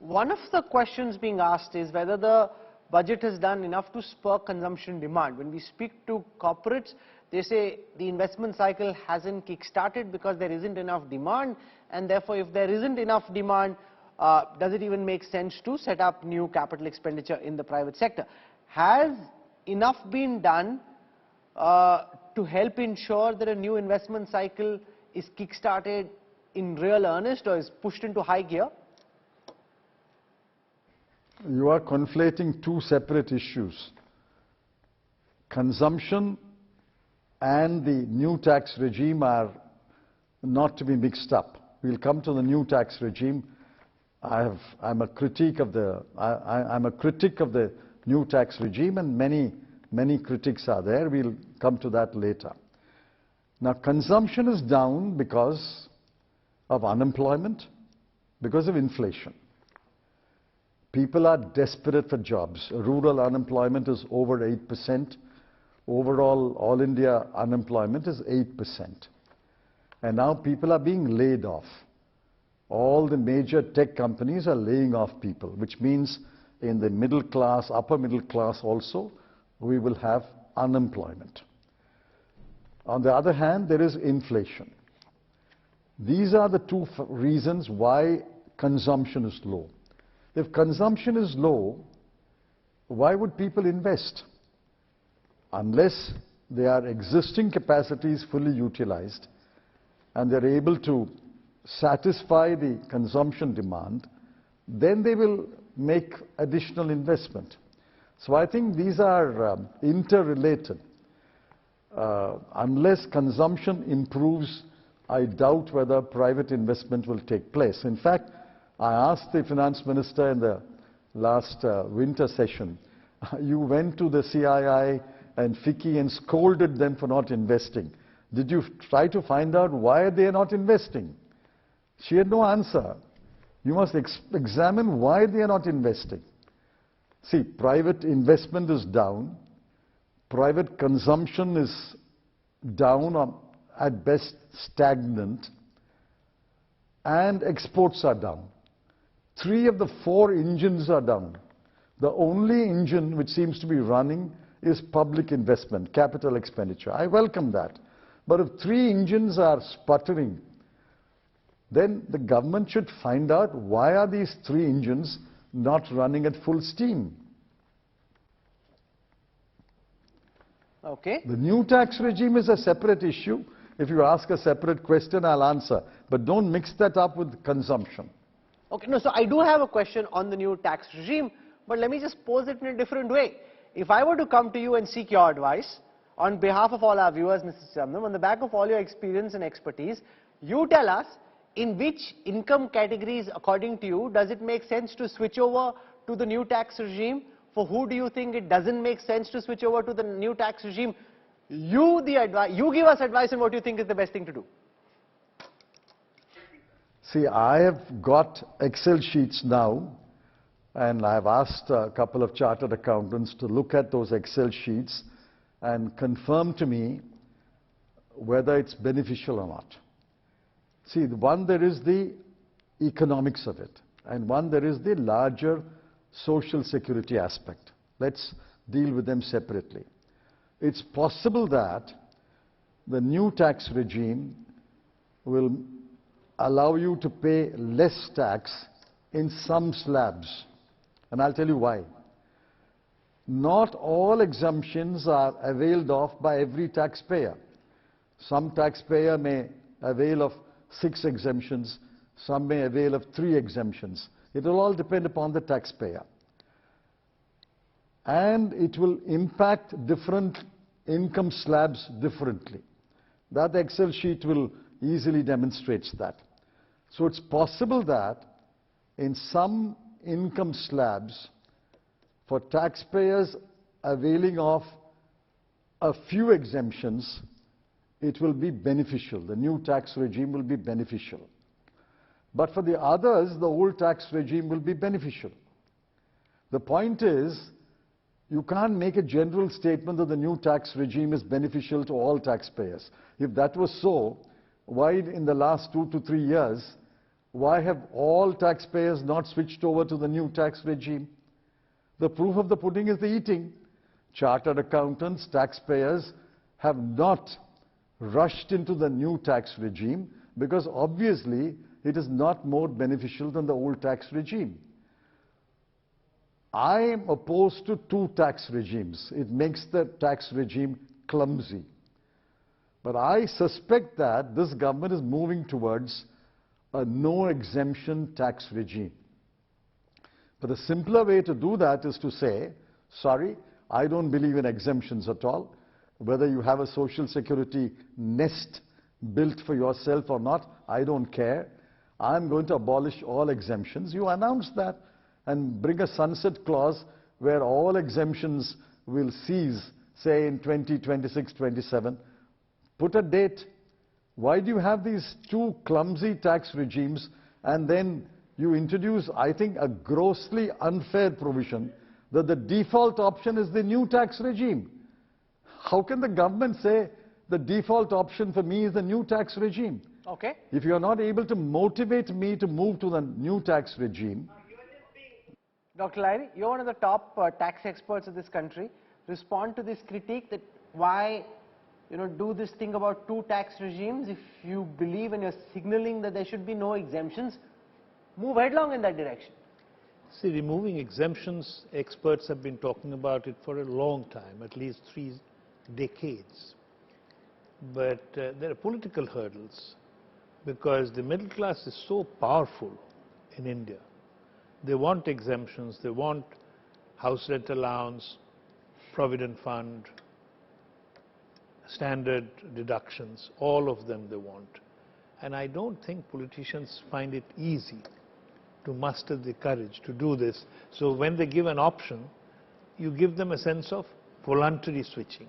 one of the questions being asked is whether the budget has done enough to spur consumption demand. When we speak to corporates, they say the investment cycle hasn't kick-started because there isn't enough demand, and therefore if there isn't enough demand, does it even make sense to set up new capital expenditure in the private sector? Has enough been done to help ensure that a new investment cycle is kick-started in real earnest or is pushed into high gear? You are conflating two separate issues. Consumption and the new tax regime are not to be mixed up. We'll come to the new tax regime. I'm a critic of the new tax regime, and many critics are there. We'll come to that later. Now, consumption is down because of unemployment, because of inflation. People are desperate for jobs. Rural unemployment is over 8%. Overall, all India unemployment is 8%. And now people are being laid off. All the major tech companies are laying off people, which means in the middle class, upper middle class also, we will have unemployment. On the other hand, there is inflation. These are the two reasons why consumption is low. If consumption is low, why would people invest? Unless their existing capacities fully utilized and they're able to satisfy the consumption demand, then they will make additional investment. So I think these are interrelated. Unless consumption improves, I doubt whether private investment will take place. In fact, I asked the finance minister in the last winter session, you went to the CII and FICCI and scolded them for not investing. Did you try to find out why they are not investing? She had no answer. You must examine why they are not investing. See, private investment is down. Private consumption is down, or at best stagnant. And exports are down. 3 of the 4 engines are down. The only engine which seems to be running is public investment, capital expenditure. I welcome that. But if 3 engines are sputtering, then the government should find out why are these 3 engines not running at full steam. Okay. The new tax regime is a separate issue. If you ask a separate question, I'll answer. But don't mix that up with consumption. Okay, no, so I do have a question on the new tax regime, but let me just pose it in a different way. If I were to come to you and seek your advice, on behalf of all our viewers, Mr. Chidambaram, on the back of all your experience and expertise, you tell us in which income categories, according to you, does it make sense to switch over to the new tax regime? For who do you think it doesn't make sense to switch over to the new tax regime? You give us advice on what you think is the best thing to do. See, I have got Excel sheets now, and I've asked a couple of chartered accountants to look at those Excel sheets and confirm to me whether it's beneficial or not. See, one, there is the economics of it, and one, there is the larger social security aspect. Let's deal with them separately. It's possible that the new tax regime will allow you to pay less tax in some slabs. And I'll tell you why. Not all exemptions are availed of by every taxpayer. Some taxpayer may avail of 6 exemptions, some may avail of 3 exemptions. It will all depend upon the taxpayer. And it will impact different income slabs differently. That Excel sheet will easily demonstrate that. So it's possible that in some income slabs, for taxpayers availing of a few exemptions, it will be beneficial. The new tax regime will be beneficial. But for the others, the old tax regime will be beneficial. The point is, you can't make a general statement that the new tax regime is beneficial to all taxpayers. If that was so, why in the last 2 to 3 years Why have all taxpayers not switched over to the new tax regime? The proof of the pudding is the eating. Chartered accountants, taxpayers have not rushed into the new tax regime because obviously it is not more beneficial than the old tax regime. I am opposed to two tax regimes. It makes the tax regime clumsy. But I suspect that this government is moving towards a no exemption tax regime. But the simpler way to do that is to say, sorry, I don't believe in exemptions at all. Whether you have a social security nest built for yourself or not, I don't care. I'm going to abolish all exemptions. You announce that and bring a sunset clause where all exemptions will cease, say in 2026, 27. Put a date. Why do you have these two clumsy tax regimes and then you introduce, I think, a grossly unfair provision that the default option is the new tax regime? How can the government say the default option for me is the new tax regime? Okay. If you are not able to motivate me to move to the new tax regime. Dr. Lahiri, you're one of the top tax experts of this country. Respond to this critique that why do this thing about two tax regimes. If you believe and you're signaling that there should be no exemptions, move headlong in that direction. See, removing exemptions, experts have been talking about it for a long time, at least 3 decades. But there are political hurdles because the middle class is so powerful in India. They want exemptions, they want house rent allowance, provident fund, standard deductions, all of them they want. And I don't think politicians find it easy to muster the courage to do this. So when they give an option, you give them a sense of voluntary switching.